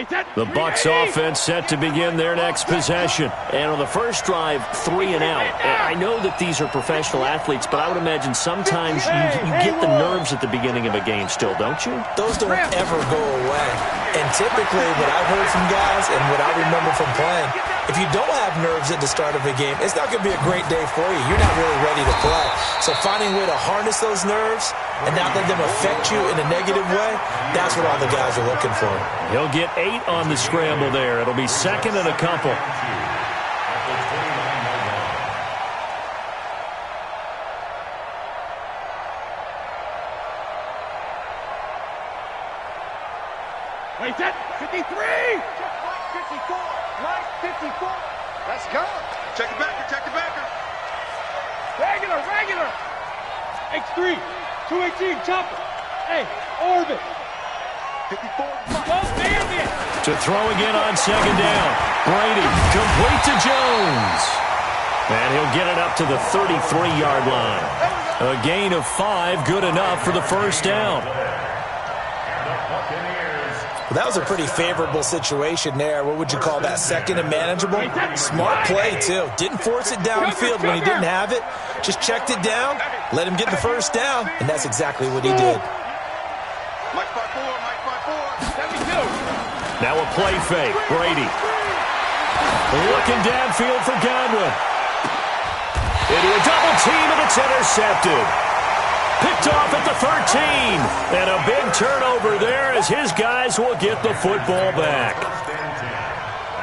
The Bucs offense set to begin their next possession. And on the first drive, 3 and out. I know that these are professional athletes, but I would imagine sometimes you get the nerves at the beginning of a game still, don't you? Those don't ever go away. And typically what I've heard from guys and what I remember from playing, if you don't have nerves at the start of a game, it's not going to be a great day for you. You're not really ready to play. So finding a way to harness those nerves and not let them affect you in a negative way, that's what all the guys are looking for. He'll get 8 on the scramble there. It'll be second and a couple. Wait, that 53! 54! Right, 54! Let's go! Check the backer, check the backer! Regular! X3, 218, chopper! Hey, orbit! 54, to throw again on second down. Brady, complete to Jones. And he'll get it up to the 33-yard line. A gain of 5, good enough for the first down. Well, that was a pretty favorable situation there. What would you call that? Second and manageable? Smart play, too. Didn't force it downfield when he didn't have it. Just checked it down, let him get the first down, and that's exactly what he did. Mike 5-4, 72. Now a play fake. Brady. Looking downfield for Godwin. Into a double team, and it's intercepted. Picked off at the 13. And a big turnover there as his guys will get the football back.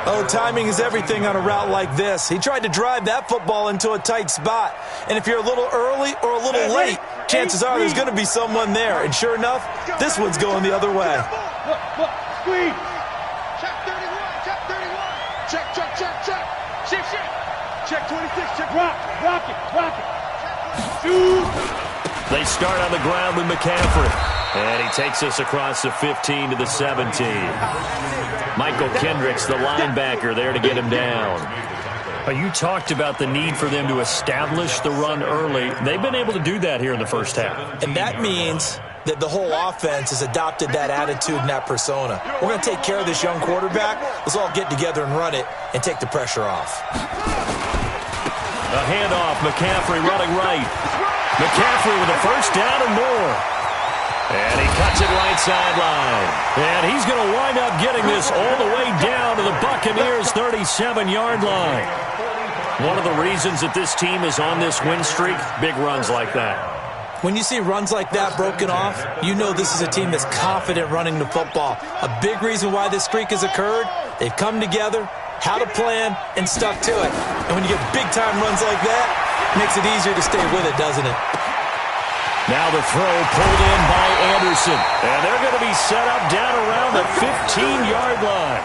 Oh, timing is everything on a route like this. He tried to drive that football into a tight spot. And if you're a little early or a little late, chances are there's going to be someone there. And sure enough, this one's going the other way. Look, squeeze. Check 31, check 31. Check. Shift. Check 26, check rock it. Shoot. They start on the ground with McCaffrey. And he takes us across the 15 to the 17. Michael Kendricks, the linebacker, there to get him down. You talked about the need for them to establish the run early. They've been able to do that here in the first half. And that means that the whole offense has adopted that attitude and that persona. We're going to take care of this young quarterback. Let's all get together and run it and take the pressure off. A handoff, McCaffrey running right. McCaffrey with a first down and more. And he cuts it right sideline. And he's going to wind up getting this all the way down to the Buccaneers' 37-yard line. One of the reasons that this team is on this win streak, big runs like that. When you see runs like that broken off, you know this is a team that's confident running the football. A big reason why this streak has occurred, they've come together, had a plan, and stuck to it. And when you get big-time runs like that, it makes it easier to stay with it, doesn't it? Now the throw pulled in by Anderson. And they're going to be set up down around the 15-yard line.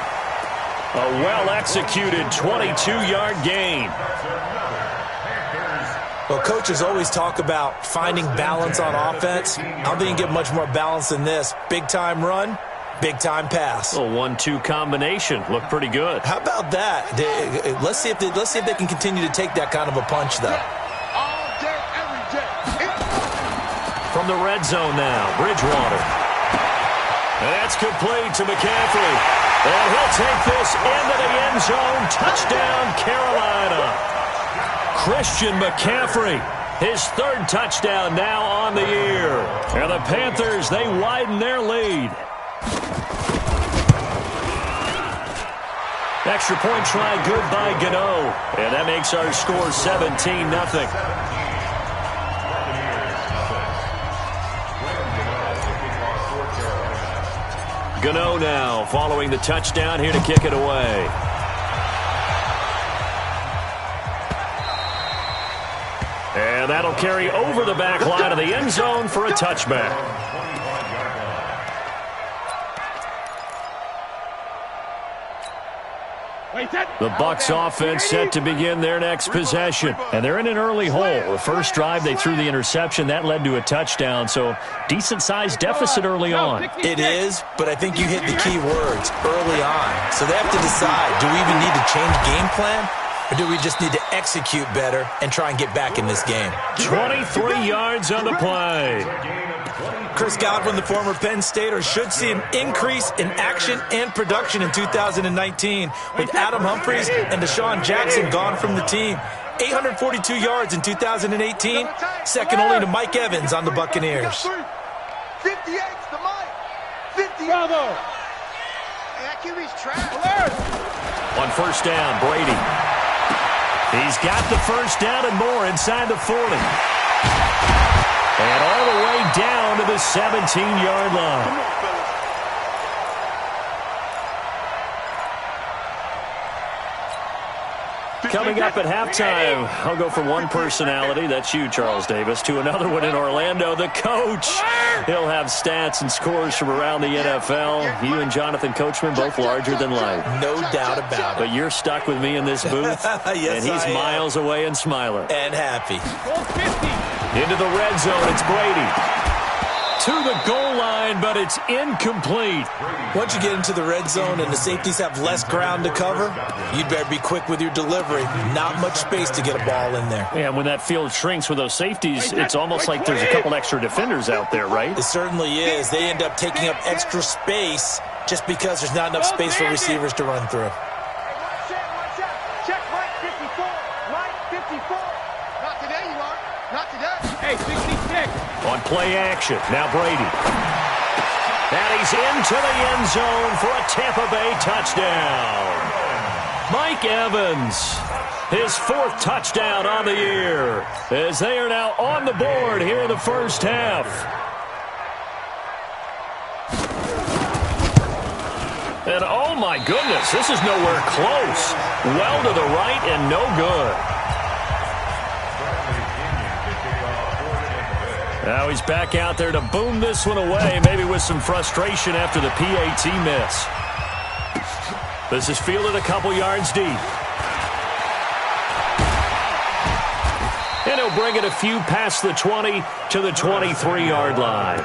A well-executed 22-yard gain. Well, coaches always talk about finding balance on offense. I don't think you can get much more balance than this. Big-time run, big-time pass. A 1-2 combination. Looked pretty good. How about that? Let's see if they can continue to take that kind of a punch, though. All day, every day. From the red zone now, Bridgewater. That's complete to McCaffrey. And he'll take this into the end zone. Touchdown, Carolina. Christian McCaffrey, his third touchdown now on the year. And the Panthers, they widen their lead. Extra point try good by Gano. And that makes our score 17-0. Gano now following the touchdown here to kick it away. And that'll carry over the back line of the end zone for a touchback. The Bucs offense set to begin their next possession. And they're in an early hole. The first drive, they threw the interception. That led to a touchdown. So decent-sized deficit early on. It is, but I think you hit the key words, early on. So they have to decide, do we even need to change game plan? Or do we just need to execute better and try and get back in this game? 23 yards on the play. Chris Godwin, the former Penn Stater, should see an increase in action and production in 2019 with Adam Humphries and Deshaun Jackson gone from the team. 842 yards in 2018, second only to Mike Evans on the Buccaneers. 58's the Mike. 50. Bravo. Hey, that QB's trash. On first down, Brady. He's got the first down and more inside the 40. And all the way down to the 17-yard line. Come on, fellas. Coming up at halftime, I'll go from one personality, that's you, Charles Davis, to another one in Orlando, the coach. He'll have stats and scores from around the NFL. You and Jonathan Coachman, both larger than life. No doubt about it. But you're stuck with me in this booth, Yes, and he's I am. miles away and smiling. And happy. Into the red zone, it's Brady. To the goal line, but it's incomplete. Once you get into the red zone and the safeties have less ground to cover, you'd better be quick with your delivery. Not much space to get a ball in there. And when that field shrinks with those safeties, it's almost like there's a couple extra defenders out there, right? It certainly is. They end up taking up extra space just because there's not enough space for receivers to run through. Check Mike 54. Mike 54. Not today, you are. Not today. Hey, 66. On play action, now Brady. And he's into the end zone for a Tampa Bay touchdown. Mike Evans, his fourth touchdown on the year, as they are now on the board here in the first half. And oh my goodness, this is nowhere close. Well to the right and no good. Now he's back out there to boom this one away, maybe with some frustration after the PAT miss. This is fielded a couple yards deep. And he'll bring it a few past the 20 to the 23-yard line.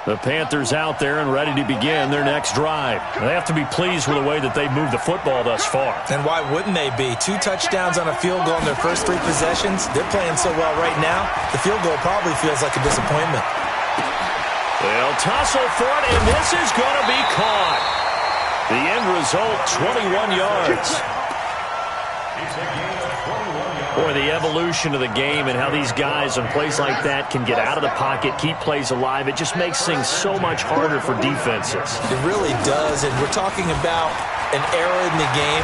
The Panthers out there and ready to begin their next drive. They have to be pleased with the way that they've moved the football thus far. And why wouldn't they be? 2 touchdowns on a field goal in their first 3 possessions. They're playing so well right now, the field goal probably feels like a disappointment. They'll tussle for it, and this is going to be caught. The end result, 21 yards. Boy, the evolution of the game and how these guys on plays like that can get out of the pocket, keep plays alive, it just makes things so much harder for defenses. It really does, and we're talking about an era in the game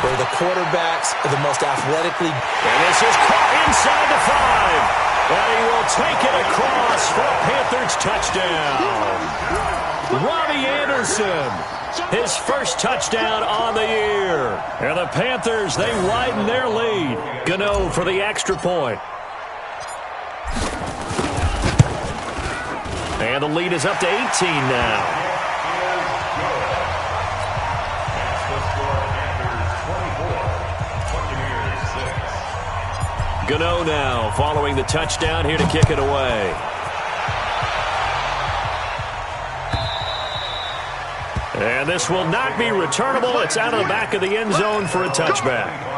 where the quarterbacks are the most athletically... And this is caught inside the 5. And he will take it across for a Panthers touchdown. Robbie Anderson, his first touchdown on the year. And the Panthers, they widen their lead. Gano for the extra point. And the lead is up to 18 now. Gano now following the touchdown here to kick it away. And this will not be returnable. It's out of the back of the end zone for a touchback.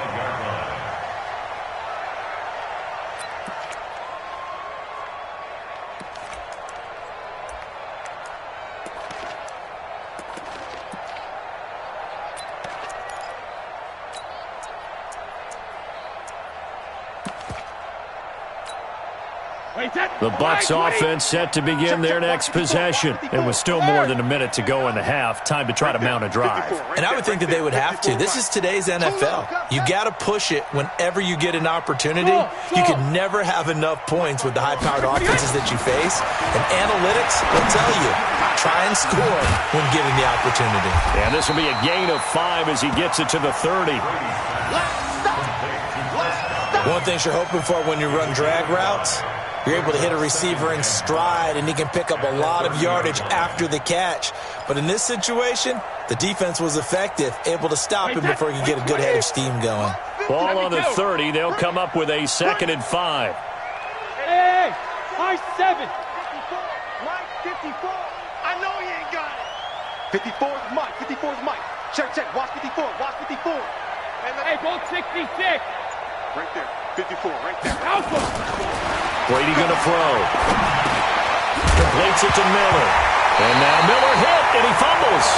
The Bucs offense set to begin their next possession. It was still more than a minute to go in the half. Time to try to mount a drive. And I would think that they would have to. This is today's NFL. You got to push it whenever you get an opportunity. You can never have enough points with the high-powered offenses that you face. And analytics will tell you, try and score when given the opportunity. And this will be a gain of 5 as he gets it to the 30. One thing you're hoping for when you run drag routes, you're able to hit a receiver in stride, and he can pick up a lot of yardage after the catch. But in this situation, the defense was effective, able to stop him before he could get a good head of steam going. Ball on the 30. They'll come up with a 2nd and 5. Hey, high 7. 54 is Mike. 54 is Mike. Check, check. Watch 54. Watch 54. Hey, go 66. Right there. 54, right there. Alpha. Brady going to throw. Completes it to Miller. And now Miller hit, and he fumbles.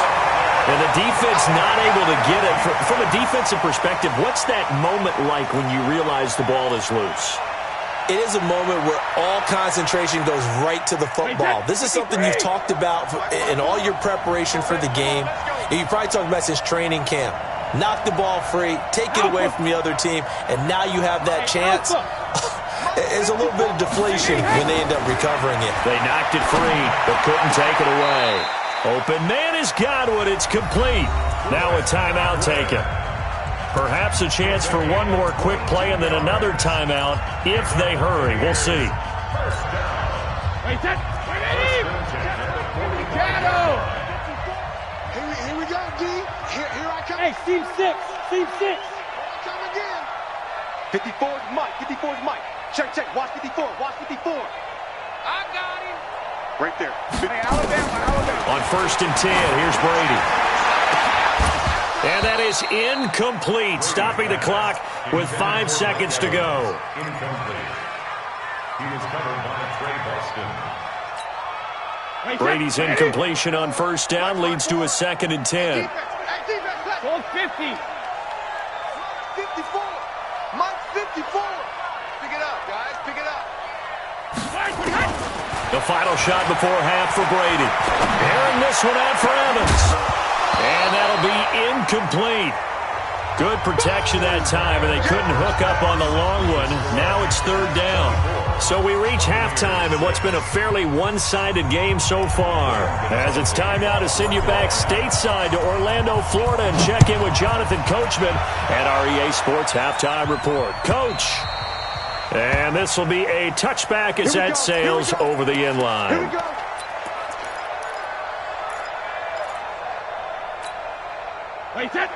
And the defense not able to get it. From a defensive perspective, what's that moment like when you realize the ball is loose? It is a moment where all concentration goes right to the football. This is something you've talked about in all your preparation for the game. You probably talked about since training camp. Knock the ball free, take it away from the other team, and now you have that chance. There's a little bit of deflation when they end up recovering it. They knocked it free, but couldn't take it away. Open man is Godwin. It's complete. Now a timeout taken. Perhaps a chance for one more quick play and then another timeout if they hurry. We'll see. Here we go, D. Here I come. Hey, team 6. Team 6. Come again. 54 is Mike. 54 is Mike. Check, check. Watch 54. Watch 54. I got him. Right there. On 1st and 10, here's Brady. And that is incomplete, stopping the clock with 5 seconds to go. Incomplete. He is covered by Trey Boston. Brady's incompletion on 1st down leads to a 2nd and 10. Go 50. 54. Mike 54. Pick it up, guys. Pick it up. The final shot before half for Brady. Airing this one out for Evans. And that'll be incomplete. Good protection that time, and they couldn't hook up on the long one. Now it's 3rd down. So we reach halftime in what's been a fairly one-sided game so far. As it's time now to send you back stateside to Orlando, Florida, and check in with Jonathan Coachman at our EA Sports Halftime Report. Coach. And this will be a touchback as that sails over the end line. Here we go.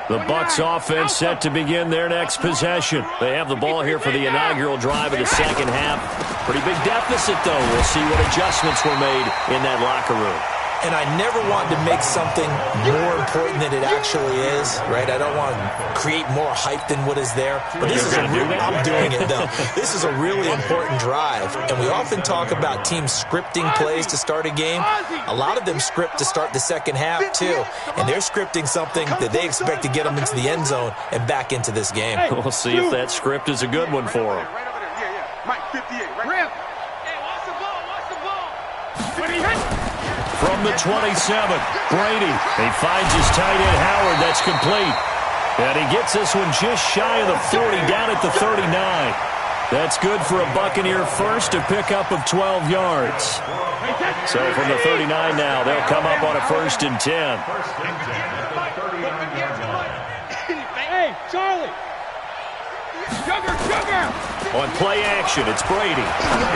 The Bucs offense set to begin their next possession. They have the ball here for the inaugural drive of the second half. Pretty big deficit, though. We'll see what adjustments were made in that locker room. And I never want to make something more important than it actually is, right? I don't want to create more hype than what is there. But this is I'm doing it, though. This is a really important drive. And we often talk about teams scripting plays to start a game. A lot of them script to start the second half, too. And they're scripting something that they expect to get them into the end zone and back into this game. We'll see if that script is a good one for them. Right over there. Yeah. Mike 58. Right Rip. Hey, watch the ball. Watch the ball. From the 27, Brady. He finds his tight end, Howard. That's complete. And he gets this one just shy of the 40, down at the 39. That's good for a Buccaneer first, a pickup of 12 yards. So from the 39 now, they'll come up on a 1st and 10. Hey, Charlie. Sugar. On play action, it's Brady.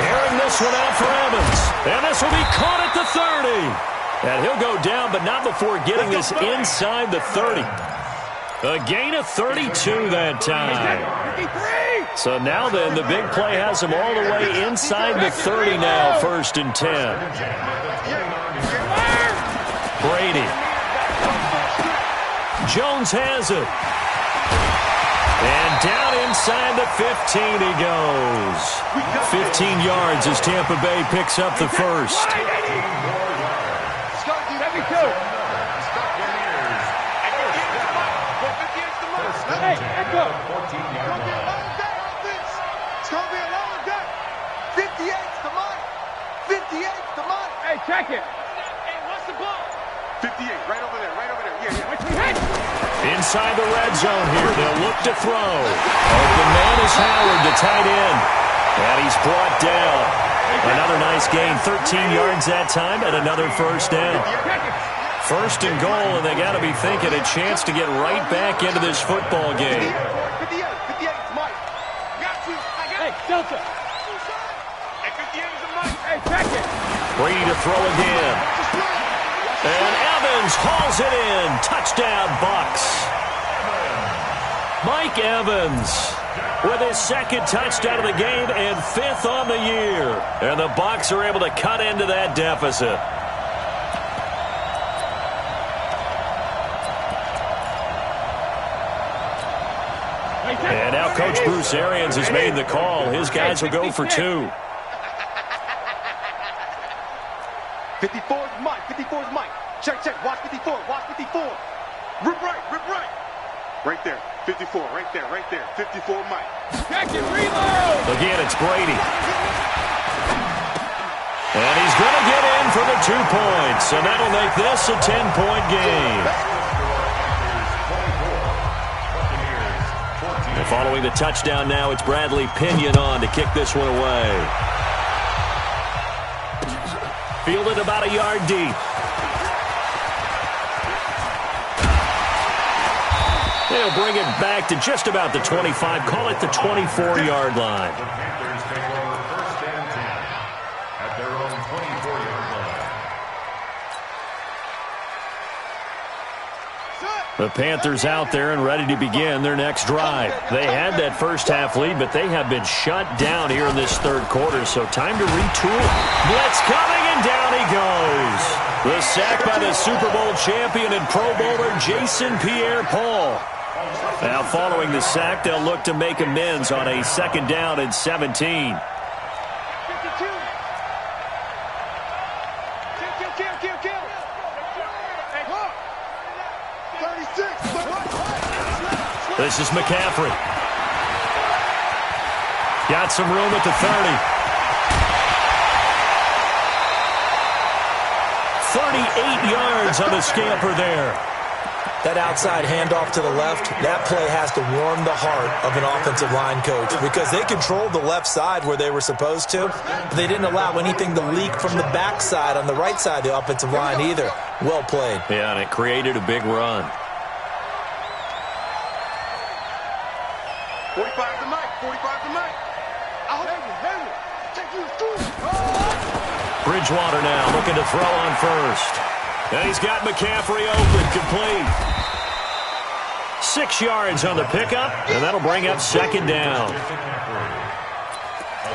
Airing this one out for Evans. And this will be caught at the 30. And he'll go down, but not before getting this inside the 30. A gain of 32 that time. So now then, the big play has him all the way inside the 30 now, 1st and 10. Brady. Jones has it. And down inside the 15 he goes. 15 yards as Tampa Bay picks up the first. Hey, Echo. It's going to be a long day. 58's the money. 58's the money. Hey, check it. Hey, what's the ball? 58, right over there. Yeah. Inside the red zone here, they'll look to throw. Open man is Howard, the tight end. And he's brought down. Another nice gain, 13 yards that time, and another 1st down. 1st and goal, and they got to be thinking a chance to get right back into this football game. 58's Mike. Got you. Hey, Delta. Hey, 58's the Mike. Hey, check it. Brady to throw again. And Evans hauls it in. Touchdown, Bucs. Mike Evans with his 2nd touchdown of the game and 5th on the year. And the Bucs are able to cut into that deficit. And now Coach Bruce Arians has made the call. His guys will go for 2. 54 is Mike. 54 is Mike. Check, check. Watch 54. Watch 54. Rip right. Rip right. Right there. 54. Right there. Right there. 54 Mike. Check it, reload! Again, it's Brady. And he's going to get in for the 2 points. And that'll make this a 10-point game. And following the touchdown now, it's Bradley Pinion on to kick this one away. Fielded about a yard deep. They'll bring it back to just about the 25. Call it the 24-yard line. The Panthers take over first and 10 at their own 24-yard line. The Panthers out there and ready to begin their next drive. They had that first half lead, but they have been shut down here in this third quarter, so time to retool. Blitz coming, and down he goes. The sack by the Super Bowl champion and Pro Bowler Jason Pierre-Paul. Now following the sack, they'll look to make amends on a 2nd down and 17. 52. Kill. 36. This is McCaffrey. Got some room at the 30. 38 yards on the scamper there. That outside handoff to the left, that play has to warm the heart of an offensive line coach because they controlled the left side where they were supposed to. But they didn't allow anything to leak from the backside on the right side of the offensive line either. Well played. Yeah, and it created a big run. 45 to Mike. 45 to Mike. Bridgewater now looking to throw on first. And he's got McCaffrey open, complete. 6 yards on the pickup, and that'll bring up 2nd down.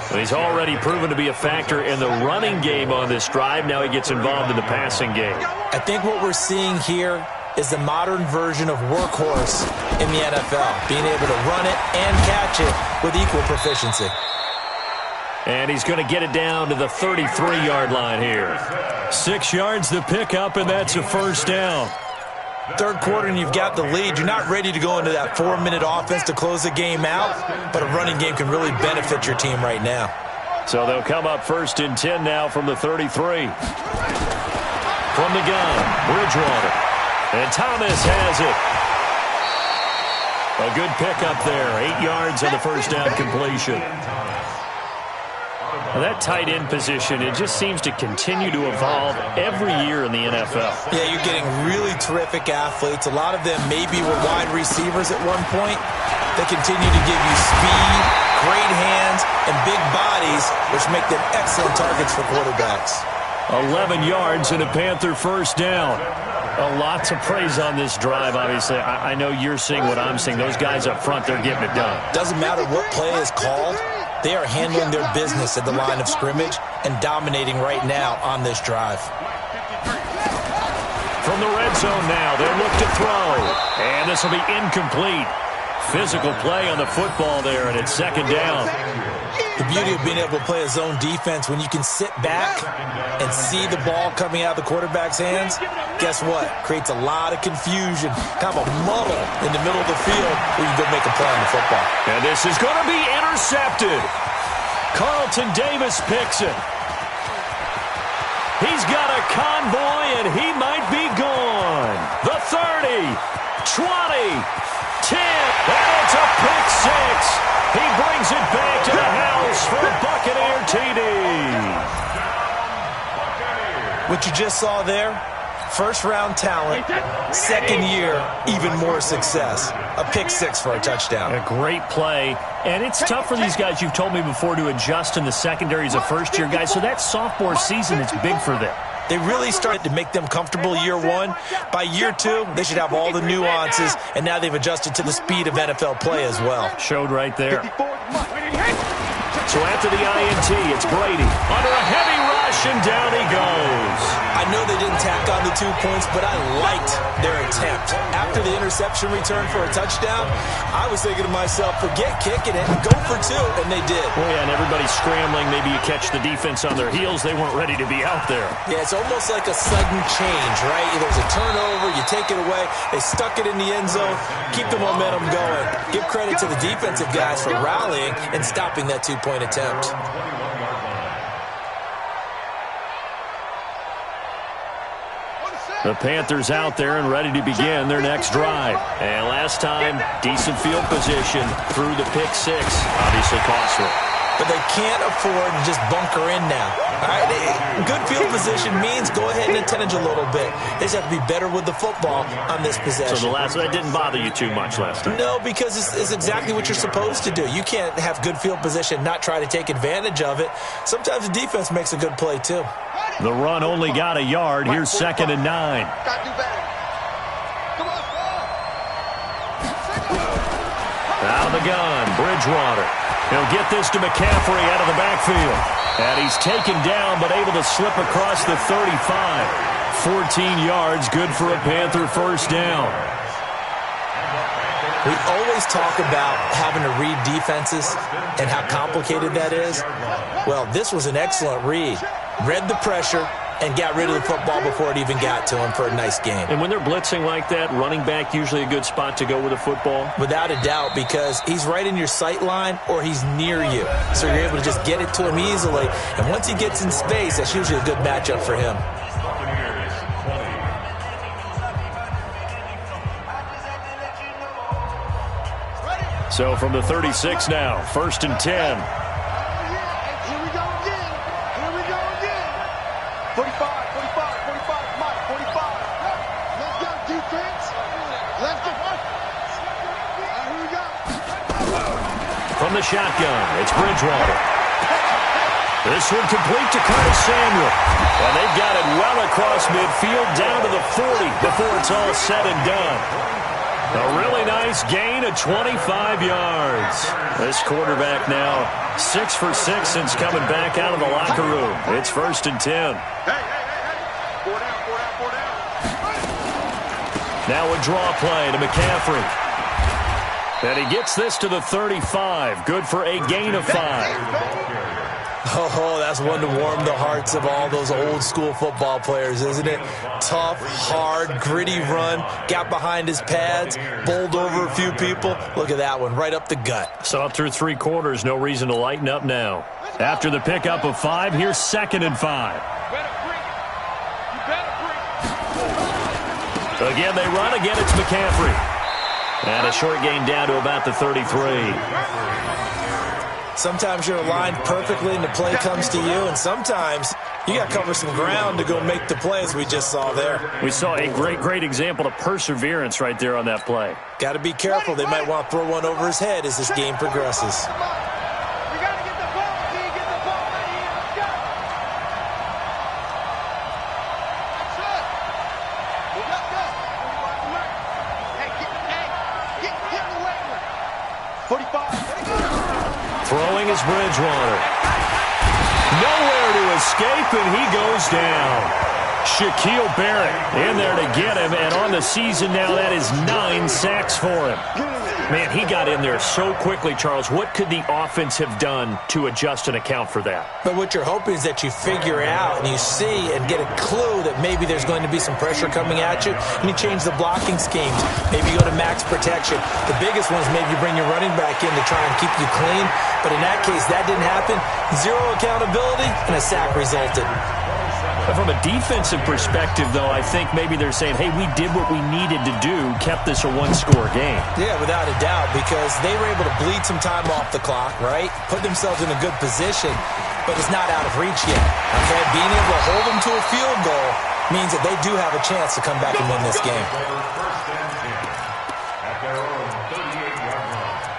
And he's already proven to be a factor in the running game on this drive. Now he gets involved in the passing game. I think what we're seeing here is the modern version of workhorse in the NFL, being able to run it and catch it with equal proficiency. And he's going to get it down to the 33-yard line here. 6 yards the pickup, and that's a 1st down. Third quarter and you've got the lead. You're not ready to go into that 4-minute offense to close the game out, but a running game can really benefit your team right now. So they'll come up 1st and 10 now from the 33. From the gun, Bridgewater. And Thomas has it. A good pickup there. 8 yards on the 1st down completion. Well, that tight end position, it just seems to continue to evolve every year in the NFL. Yeah, you're getting really terrific athletes. A lot of them maybe were wide receivers at one point. They continue to give you speed, great hands, and big bodies, which make them excellent targets for quarterbacks. 11 yards and a Panther 1st down. A lot to praise on this drive, obviously. I know you're seeing what I'm seeing. Those guys up front, they're getting it done. Doesn't matter what play is called. They are handling their business at the line of scrimmage and dominating right now on this drive. From the red zone now, they look to throw. And this will be incomplete. Physical play on the football there, and it's 2nd down. The beauty of being able to play a zone defense, when you can sit back and see the ball coming out of the quarterback's hands, guess what? Creates a lot of confusion, kind of a muddle in the middle of the field where you go make a play on the football. And this is going to be intercepted. Carlton Davis picks it. He's got a convoy, and he might be gone. The 30, 20, 10, and it's a pick 6. He brings it back to the house for a Buccaneer TD. What you just saw there, first-round talent, 2nd year, even more success. A pick 6 for a touchdown. A great play. And it's tough for these guys, you've told me before, to adjust in the secondary as a first-year guy. So that sophomore season is big for them. They really started to make them comfortable year 1. By year 2, they should have all the nuances, and now they've adjusted to the speed of NFL play as well. Showed right there. So after the INT, it's Brady under a heavy rush, and down he goes. I know they didn't tack on the 2 points, but I liked their attempt. After the interception return for a touchdown, I was thinking to myself, forget kicking it, go for 2, and they did. Oh, yeah, and everybody's scrambling. Maybe you catch the defense on their heels. They weren't ready to be out there. Yeah, it's almost like a sudden change, right? There's a turnover, you take it away, they stuck it in the end zone, keep the momentum going. Give credit to the defensive guys for rallying and stopping that 2-point attempt. The Panthers out there and ready to begin their next drive. And last time, decent field position through the pick 6. Obviously costly. But they can't afford to just bunker in now. All right, good field position means go ahead and attend a little bit. They just have to be better with the football on this possession. So that didn't bother you too much last time? No, because it's exactly what you're supposed to do. You can't have good field position, not try to take advantage of it. Sometimes the defense makes a good play, too. The run only got a yard. Here's 2nd and 9. Gotta do better. Come on, Out of the gun, Bridgewater. He'll get this to McCaffrey out of the backfield. And he's taken down, but able to slip across the 35. 14 yards, good for a Panther first down. We always talk about having to read defenses and how complicated that is. Well, this was an excellent read. Read the pressure and got rid of the football before it even got to him for a nice game. And when they're blitzing like that, running back usually a good spot to go with a football? Without a doubt, because he's right in your sight line or he's near you. So you're able to just get it to him easily. And once he gets in space, that's usually a good matchup for him. So from the 36 now, 1st and 10. 45, 45, 45, Mike, 45. Let's go, defense. Let's go. Here we go. From the shotgun, it's Bridgewater. This one complete to Curtis Samuel. And they've got it well across midfield, down to the 40 before it's all said and done. A really nice gain of 25 yards. This quarterback now 6 for 6 since coming back out of the locker room. It's 1st and 10. Hey. 4 down. Now a draw play to McCaffrey. And he gets this to the 35. Good for a gain of 5. Oh, that's one to warm the hearts of all those old school football players, isn't it? Tough, hard, gritty run. Got behind his pads, bowled over a few people. Look at that one, right up the gut. So up through 3 quarters, no reason to lighten up now. After the pickup of 5, here's 2nd and 5. Again, they run. Again, it's McCaffrey. And a short gain down to about the 33. Sometimes you're aligned perfectly and the play comes to you, and sometimes you got to cover some ground to go make the play, as we just saw there. We saw a great example of perseverance right there on that play. Got to be careful. They might want to throw one over his head as this game progresses. We got to get the ball, T. Get the ball right here. Let's go. That's it. Let's go. Hey, get away with it. 45. Throwing is Bridgewater. Nowhere to escape, and he goes down. Shaquille Barrett in there to get him, and on the season now, that is 9 sacks for him. Man, he got in there so quickly, Charles. What could the offense have done to adjust and account for that? But what you're hoping is that you figure out and you see and get a clue that maybe there's going to be some pressure coming at you, and you change the blocking schemes. Maybe you go to max protection. The biggest one is maybe you bring your running back in to try and keep you clean. But in that case, that didn't happen. 0 accountability, and a sack resulted. But from a defensive perspective, though, I think maybe they're saying, hey, we did what we needed to do, kept this a 1-score game. Yeah, without a doubt, because they were able to bleed some time off the clock, right? Put themselves in a good position, but it's not out of reach yet. Okay, being able to hold them to a field goal means that they do have a chance to come back and win this game. At their own 38-yard line.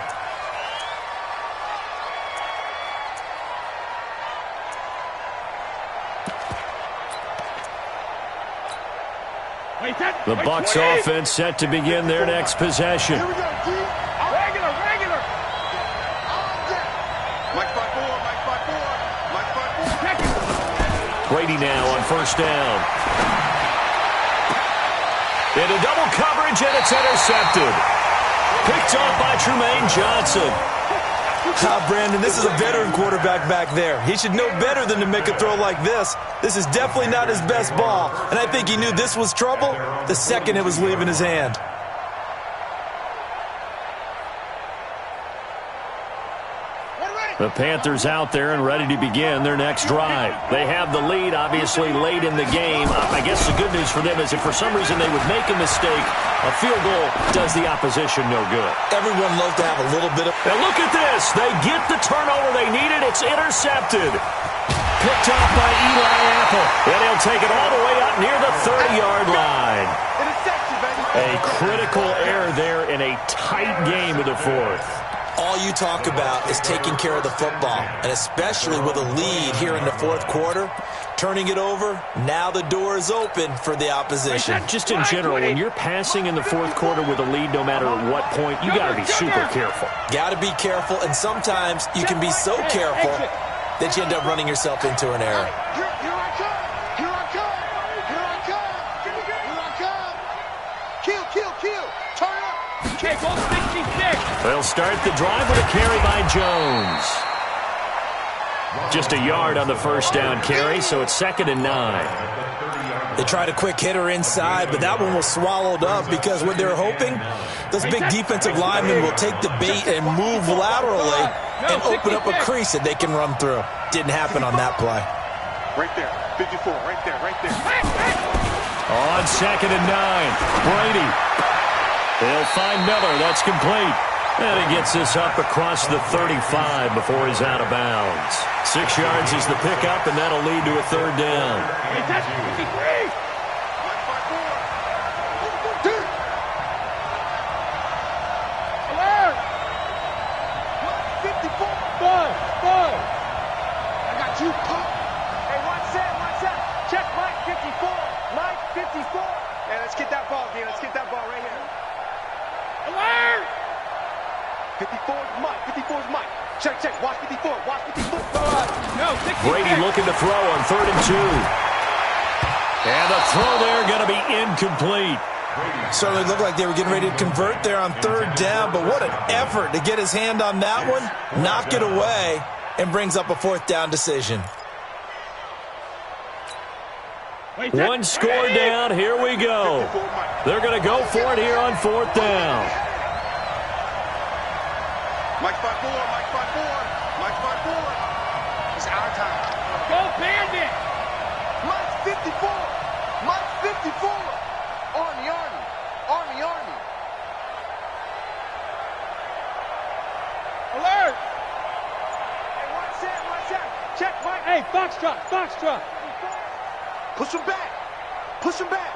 The Bucs offense set to begin their next possession. Here we go, T. Regular. Mike 5-4. Brady now on first down. Into double coverage, and it's intercepted. Picked off by Trumaine Johnson. Brandon, this is a veteran quarterback back there. He should know better than to make a throw like this. This is definitely not his best ball, and I think he knew this was trouble the second it was leaving his hand. The Panthers out there and ready to begin their next drive. They have the lead, obviously, late in the game. I guess the good news for them is if for some reason they would make a mistake, a field goal does the opposition no good. Everyone loves to have a little bit of... And look at this. They get the turnover they needed. It's intercepted. Picked off by Eli Apple. And he'll take it all the way up near the 30-yard line. A critical error there in a tight game of the fourth. All you talk about is taking care of the football, and especially with a lead here in the fourth quarter, turning it over, now the door is open for the opposition. Just in general, when you're passing in the fourth quarter with a lead, no matter what point, you got to be super careful. Got to be careful, and sometimes you can be so careful that you end up running yourself into an error. Here I come! Here I come! Here I come! Here I come! Kill, kill, kill! Turn up! Okay, ball 66. They'll start the drive with a carry by Jones. Just a yard on the first down carry, so it's 2nd and 9. They tried a quick hitter inside, but that one was swallowed up because what they're hoping, those big defensive linemen will take the bait and move laterally and open up a crease that they can run through. Didn't happen on that play. Right there. 54. Right there. Right there. On 2nd and 9, Brady. They'll find Miller. That's complete. And he gets this up across the 35 before he's out of bounds. 6 yards is the pickup, and that'll lead to a 3rd down. Alert! 54! I got you, Pop. Hey, one set. Check Mike 54. Mike 54. Hey, let's get that ball, D. Let's get that ball right here. Alert! 54 is Mike. 54 is Mike. Check. Watch 54. Watch 54. No, 66. Brady looking to throw on 3rd and 2. And the throw there going to be incomplete. Certainly looked like they were getting ready to convert there on 3rd down, but what an effort to get his hand on that one, knock it away, and brings up a 4th down decision. One score down. Here we go. They're going to go for it here on 4th down. Mike 5-4. Mike 5-4. Mike 5-4. It's our time. Go Bandit. Mike 54! Mike 54! Army! Alert. Hey, one set. Check Mike. Hey, Foxtrot. Push him back.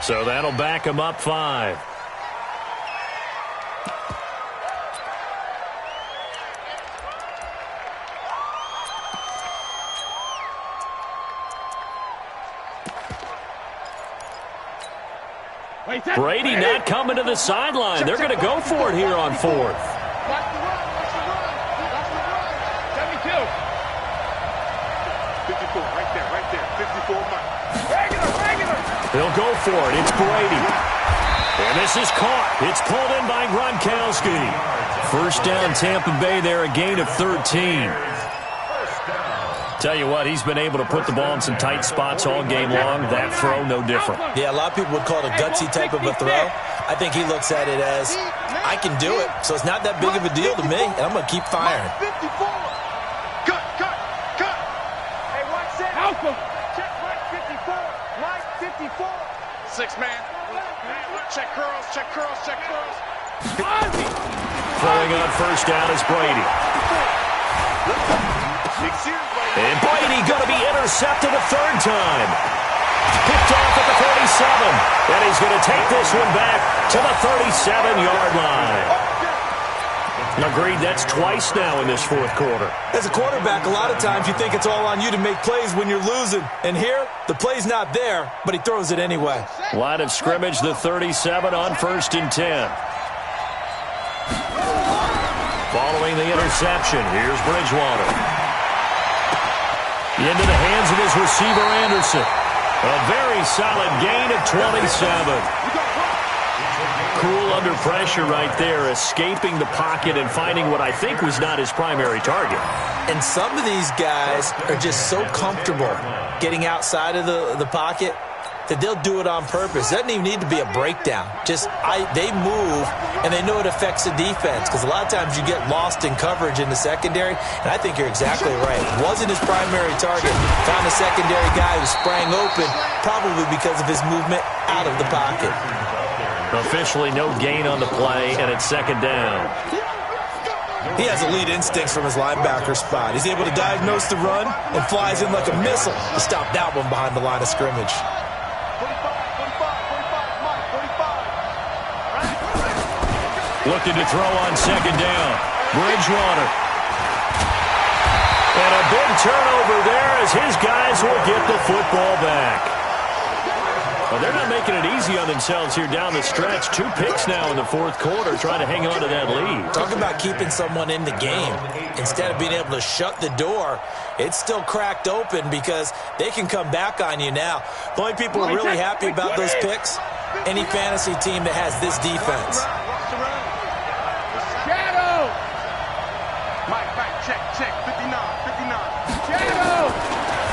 So that'll back him up 5. Brady not coming to the sideline. They're going to go for it here on 4th. Watch the run! 54, right there. 54, Mike. Regular. They'll go for it. It's Brady. And this is caught. It's pulled in by Gronkowski. First down, Tampa Bay there, a gain of 13. Tell you what, he's been able to put the ball in some tight spots all game long. That throw, no different. Yeah, a lot of people would call it a gutsy type of a throw. I think he looks at it as, I can do it, so it's not that big of a deal to me, and I'm going to keep firing. Mike 54. Cut. Hey, one set. Help him. Check Mike 54. Mike 54. 6 man. Check curls. Ozzy. Throwing on first down is Brady. And Brady going to be intercepted a 3rd time. Picked off at the 47. And he's going to take this one back to the 37-yard line. Agreed, that's twice now in this 4th quarter. As a quarterback, a lot of times you think it's all on you to make plays when you're losing. And here, the play's not there, but he throws it anyway. Line of scrimmage, the 37 on 1st and 10. Following the interception, here's Bridgewater. Into the hands of his receiver, Anderson. A very solid gain of 27. Cool under pressure right there, escaping the pocket and finding what I think was not his primary target. And some of these guys are just so comfortable getting outside of the pocket that they'll do it on purpose. It doesn't even need to be a breakdown. They move, and they know it affects the defense, because a lot of times you get lost in coverage in the secondary, and I think you're exactly right. Wasn't his primary target. Found a secondary guy who sprang open, probably because of his movement out of the pocket. Officially no gain on the play, and it's second down. He has elite instincts from his linebacker spot. He's able to diagnose the run and flies in like a missile to stop that one behind the line of scrimmage. Looking to throw on second down. Bridgewater. And a big turnover there as his guys will get the football back. Well, they're not making it easy on themselves here down the stretch. 2 picks now in the fourth quarter, trying to hang on to that lead. Talk about keeping someone in the game. Instead of being able to shut the door, it's still cracked open because they can come back on you now. The only people who are really happy about those picks, any fantasy team that has this defense. Shadow! Mike, check, 59. Shadow!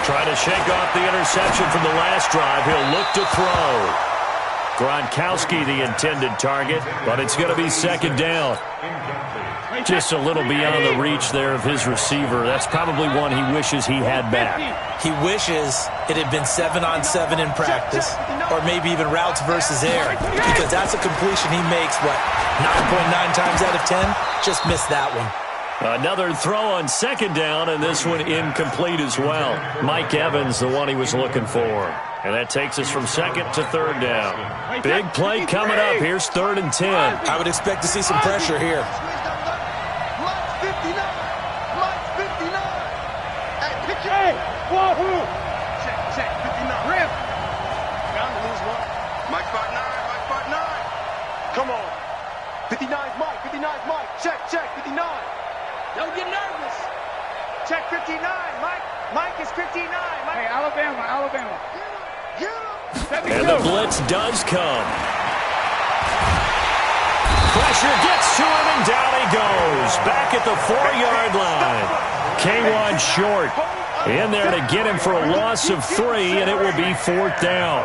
Trying to shake off the interception from the last drive. He'll look to throw. Gronkowski the intended target, but it's going to be second down. Just a little beyond the reach there of his receiver. That's probably one he wishes he had back. He wishes it had been 7-on-7 in practice, or maybe even routes versus air, because that's a completion he makes, 9.9 times out of 10? Just missed that one. Another throw on second down, and this one incomplete as well. Mike Evans, the one he was looking for. And that takes us from second to third down. Big play coming up. Here's 3rd and 10. I would expect to see some pressure here. Hey! Wahoo! Check, 59. Rip! Bound to lose one. Mike spot 9. Come on. 59's Mike. Check, 59. Don't get nervous. Check 59, Mike. Mike is 59. Mike. Hey, Alabama. And the blitz does come. Pressure gets to him, and down he goes. Back at the 4-yard line. K1 short. In there to get him for a loss of 3, and it will be 4th down.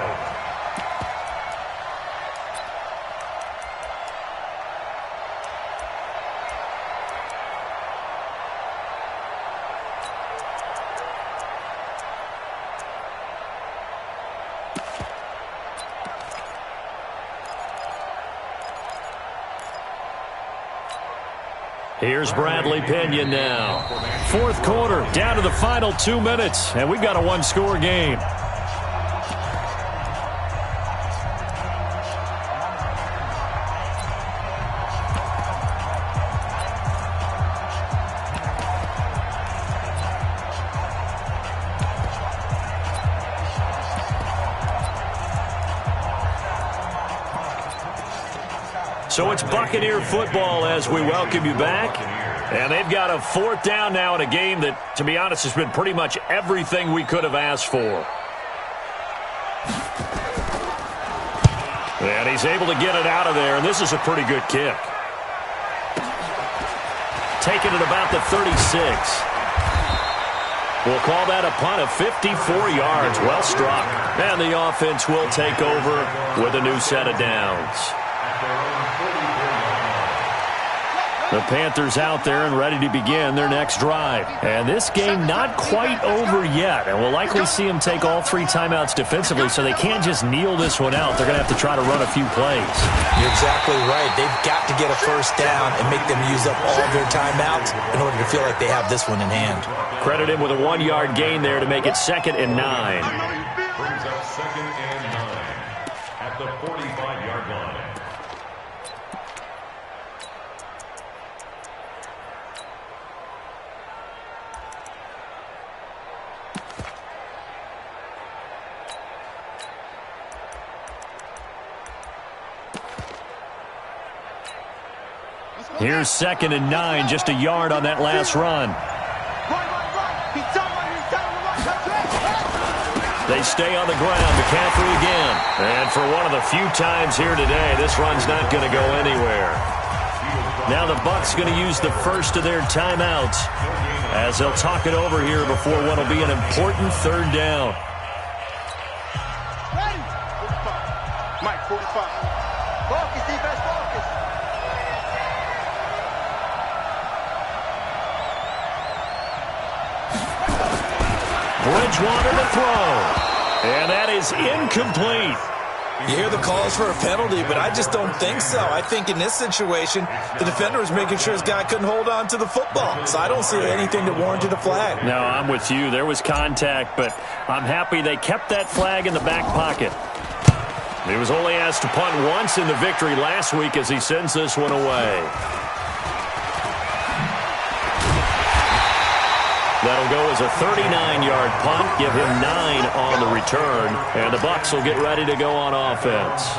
Here's Bradley Pinion now. 4th quarter, down to the final 2 minutes, and we've got a 1-score game. So it's Buccaneer football as we welcome you back. And they've got a 4th down now in a game that, to be honest, has been pretty much everything we could have asked for. And he's able to get it out of there, and this is a pretty good kick. Taking it about the 36. We'll call that a punt of 54 yards. Well struck. And the offense will take over with a new set of downs. The Panthers out there and ready to begin their next drive. And this game not quite over yet. And we'll likely see them take all 3 timeouts defensively, so they can't just kneel this one out. They're going to have to try to run a few plays. You're exactly right. They've got to get a first down and make them use up all their timeouts in order to feel like they have this one in hand. Credit him with a 1-yard gain there to make it 2nd and 9. Brings up 2nd and 9 at the 45-yard line. Here's 2nd and 9, just a yard on that last run. They stay on the ground. McCaffrey again. And for one of the few times here today, this run's not going to go anywhere. Now the Bucs going to use the first of their timeouts as they'll talk it over here before what will be an important 3rd down. Mike, 45. Focus, defense, focus. Bridgewater to throw. And that is incomplete. You hear the calls for a penalty, but I just don't think so. I think in this situation, the defender was making sure his guy couldn't hold on to the football. So I don't see anything that warranted a flag. No, I'm with you. There was contact, but I'm happy they kept that flag in the back pocket. He was only asked to punt once in the victory last week as he sends this one away. That'll go as a 39-yard punt, give him 9 on the return, and the Bucs will get ready to go on offense.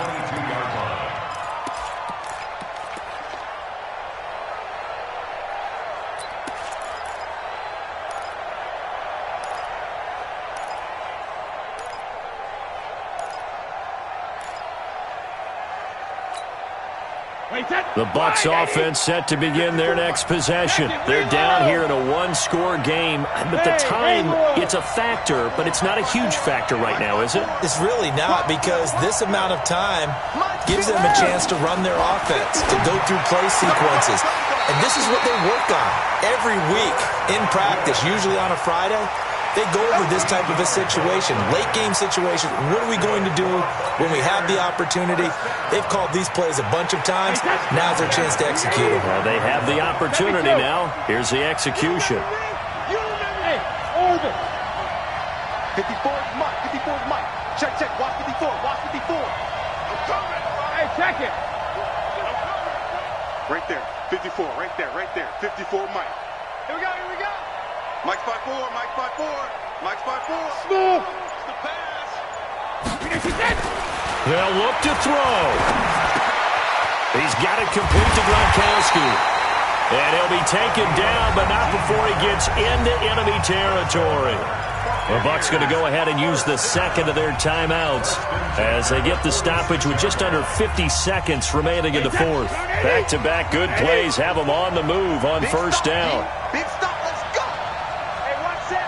The Bucs offense set to begin their next possession. They're down here in a 1-score game, but the time, it's a factor, but it's not a huge factor right now, is it? It's really not, because this amount of time gives them a chance to run their offense, to go through play sequences. And this is what they work on every week in practice, usually on a Friday. They go over this type of a situation, late-game situation. What are we going to do when we have the opportunity? They've called these plays a bunch of times. Now's their chance to execute them. Well, they have the opportunity now. Here's the execution. Hey, Orbit. 54 is Mike. 54 is Mike. Check, check. Watch 54. Watch 54. I'm coming. Hey, check it. Right there. 54. Right there. Right there. 54 Mike. Here we go. Here we go. Mike's 5-4. Mike's 5-4. Mike's 5-4. Smooth. It's the pass. They'll look to throw. He's got it complete to Gronkowski. And he'll be taken down, but not before he gets into enemy territory. The Bucs going to go ahead and use the second of their timeouts as they get the stoppage with just under 50 seconds remaining in the 4th. Back-to-back good plays have them on the move on first down. Big stop. Let's go. Hey, one set.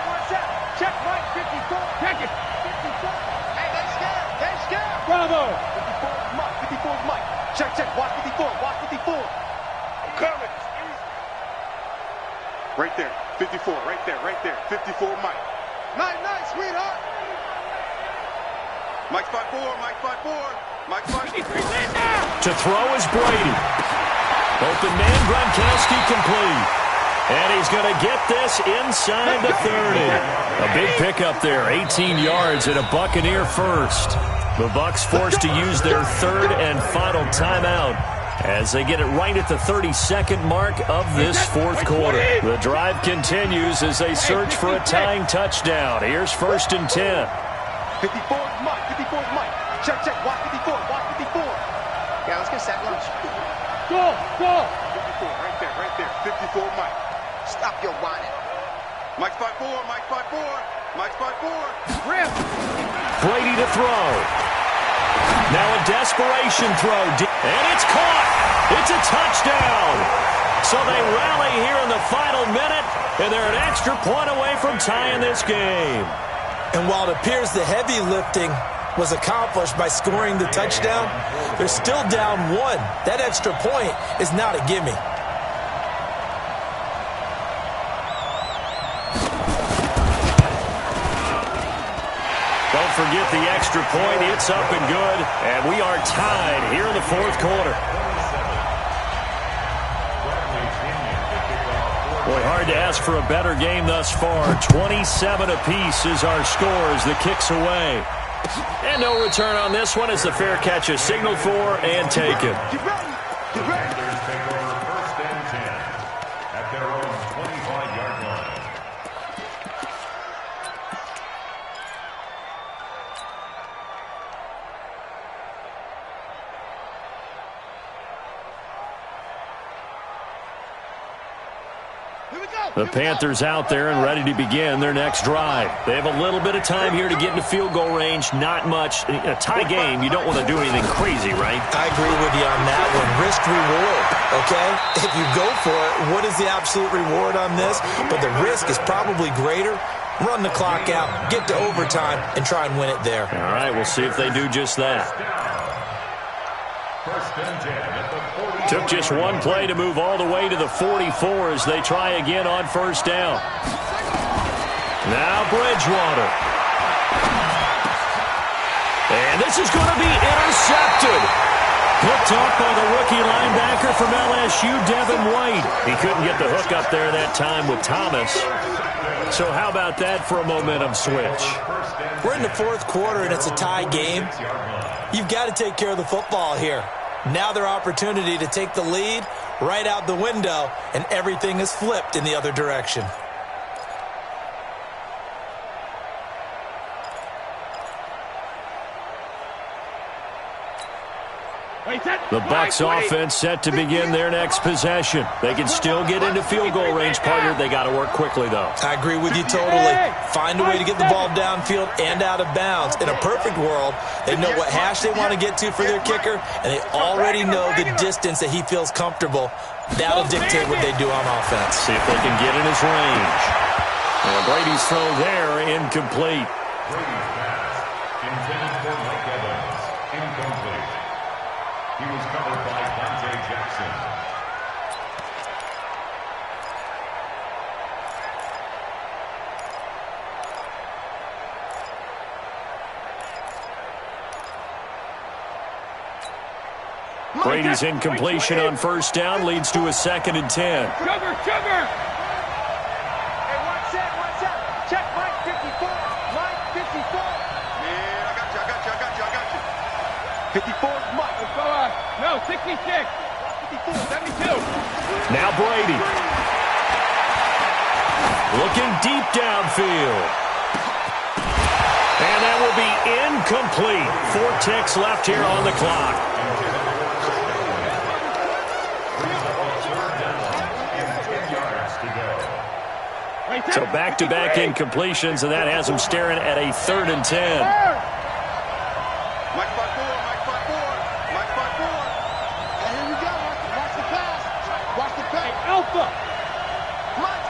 Check Mike 54. Check it. 54. Hey, they scared. They scared. Bravo. 54 is Mike. 54 is Mike. Check, check. Watch 54. Watch 54. I'm coming. Right there. 54. Right there. Right there. 54 Mike. Night, night, sweetheart. Mike's 5-4. Mike's 5-4. Mike's 5-4. To throw is Brady. Open man, Gronkowski complete. And he's going to get this inside the 30. A big pickup there, 18 yards and a Buccaneer first. The Bucs forced to use their 3rd and final timeout as they get it right at the 32nd mark of this 4th quarter. The drive continues as they search for a tying touchdown. Here's 1st and 10. 54 is Mike. 54 is Mike. Check, check. Watch 54. Watch 54. Yeah, let's get set lunch. Go. 54. Right there. Right there. 54 Mike. Stop your whining. Mike's 5-4. Mike's 5-4. Mike's 5-4. Rip. Brady to throw. Now a desperation throw. And it's caught. It's a touchdown. So they rally here in the final minute, and they're an extra point away from tying this game. And while it appears the heavy lifting was accomplished by scoring the touchdown, they're still down 1. That extra point is not a gimme. Don't forget the extra point. It's up and good, and we are tied here in the 4th quarter. Boy, hard to ask for a better game thus far. 27 apiece is our score as the kick's away. And no return on this one as the fair catch is signaled for and taken. Get ready. Get ready. Take over 1st and 10 at their own 25-yard line. The Panthers out there and ready to begin their next drive. They have a little bit of time here to get into field goal range. Not much. In a tie game, you don't want to do anything crazy, right? I agree with you on that one. Risk reward, okay? If you go for it, what is the absolute reward on this? But the risk is probably greater. Run the clock out, get to overtime, and try and win it there. All right, we'll see if they do just that. Took just one play to move all the way to the 44 as they try again on first down. Now Bridgewater. And this is going to be intercepted. Picked off by the rookie linebacker from LSU, Devin White. He couldn't get the hook up there that time with Thomas. So how about that for a momentum switch? We're in the fourth quarter, and it's a tie game. You've got to take care of the football here. Now their opportunity to take the lead right out the window, and everything is flipped in the other direction. The Bucs offense set to begin their next possession. They can still get into field goal range, partner. They got to work quickly, though. I agree with you totally. Find a way to get the ball downfield and out of bounds. In a perfect world, they know what hash they want to get to for their kicker, and they already know the distance that he feels comfortable. That'll dictate what they do on offense. See if they can get in his range. And Brady's throw there, incomplete. Brady's pass, intended for Mike Evans, incomplete. He was covered by Dante Jackson. Brady's incompletion on first down leads to a 2nd and 10. Sugar! Hey, one set. Check Mike 54. Mike 54. Yeah, I got you. 54 is Mike. No, 66. 54, 72. Now Brady. Looking deep downfield. And that will be incomplete. 4 ticks left here on the clock. So back-to-back incompletions, and that has them staring at a 3rd and 10. Mike 5-4. And here we go. Watch the pass. Watch the pass. Alpha. Mike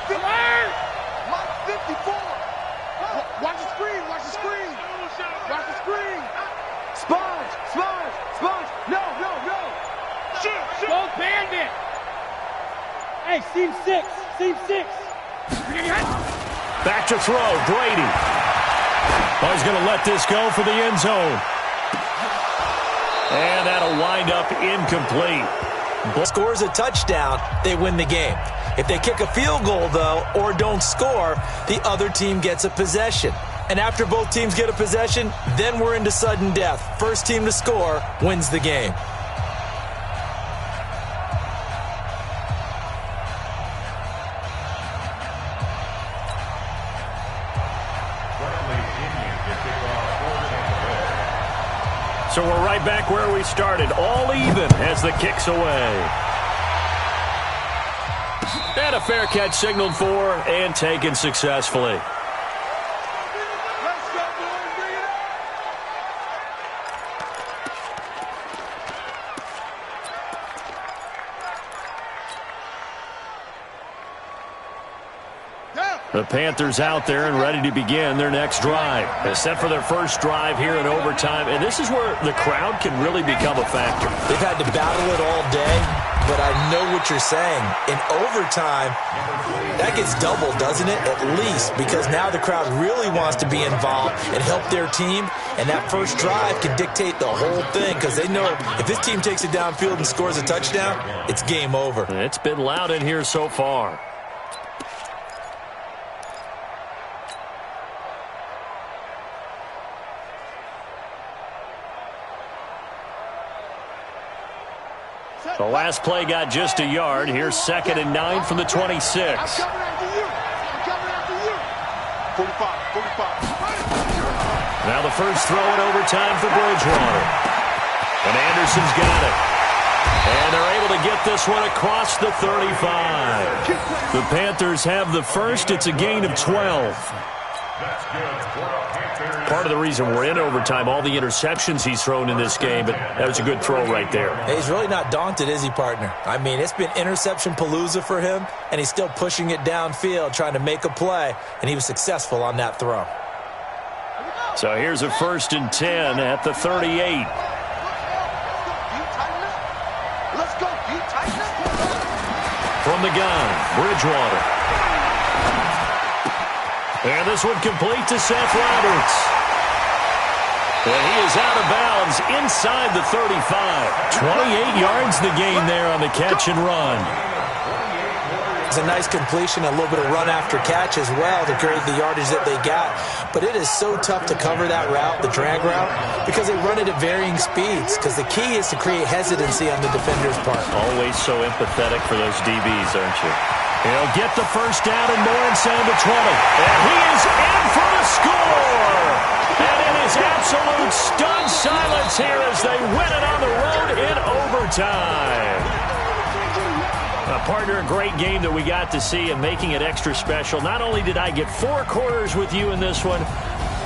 54. Watch the screen. Watch the screen. Sponge. No. Shoot. Don't bandit. Hey, seam 6. Back to throw, Brady. Oh, he's going to let this go for the end zone. And that'll wind up incomplete. Scores a touchdown, they win the game. If they kick a field goal, though, or don't score, the other team gets a possession. And after both teams get a possession, then we're into sudden death. First team to score wins the game. So we're right back where we started, all even as the kick's away. And a fair catch signaled for and taken successfully. The Panthers out there and ready to begin their next drive. They're set for their first drive here in overtime, and this is where the crowd can really become a factor. They've had to battle it all day, but I know what you're saying. In overtime, that gets doubled, doesn't it? At least, because now the crowd really wants to be involved and help their team, and that first drive can dictate the whole thing because they know if this team takes it downfield and scores a touchdown, it's game over. It's been loud in here so far. The last play got just a yard. Here's 2nd and 9 from the 26. I'm coming after you. 45. Now the first throw in overtime for Bridgewater. And Anderson's got it. And they're able to get this one across the 35. The Panthers have the first. It's a gain of 12. That's good for the Panthers. Part of the reason we're in overtime, all the interceptions he's thrown in this game, but that was a good throw right there. He's really not daunted, is he, partner? I mean, it's been interception palooza for him, and he's still pushing it downfield, trying to make a play, and he was successful on that throw. So here's a 1st and 10 at the 38. From the gun, Bridgewater. And this one complete to Seth Roberts. And he is out of bounds inside the 35. 28 yards the gain there on the catch and run. It's a nice completion, a little bit of run after catch as well to create the yardage that they got. But it is so tough to cover that route, the drag route, because they run it at varying speeds. Because the key is to create hesitancy on the defender's part. Always so empathetic for those DBs, aren't you? He'll get the first down and more inside the 20. And he is in for the score! And it is absolute stunned silence here as they win it on the road in overtime. Partner, a great game that we got to see and making it extra special. Not only did I get 4 quarters with you in this one,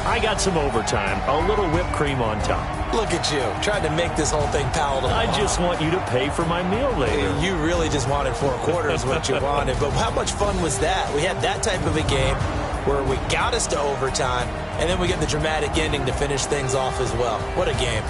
I got some overtime, a little whipped cream on top. Look at you, trying to make this whole thing palatable. I just want you to pay for my meal later. You really just wanted 4 quarters what you wanted. But how much fun was that? We had that type of a game where we got us to overtime, and then we get the dramatic ending to finish things off as well. What a game.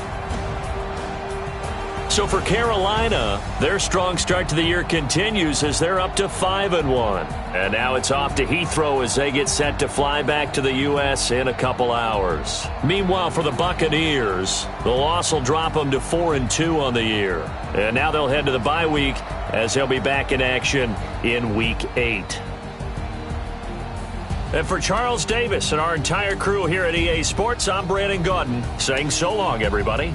So for Carolina, their strong start to the year continues as they're up to 5-1. And now it's off to Heathrow as they get set to fly back to the U.S. in a couple hours. Meanwhile, for the Buccaneers, the loss will drop them to 4-2 on the year. And now they'll head to the bye week as they'll be back in action in Week 8. And for Charles Davis and our entire crew here at EA Sports, I'm Brandon Gaudin saying so long, everybody.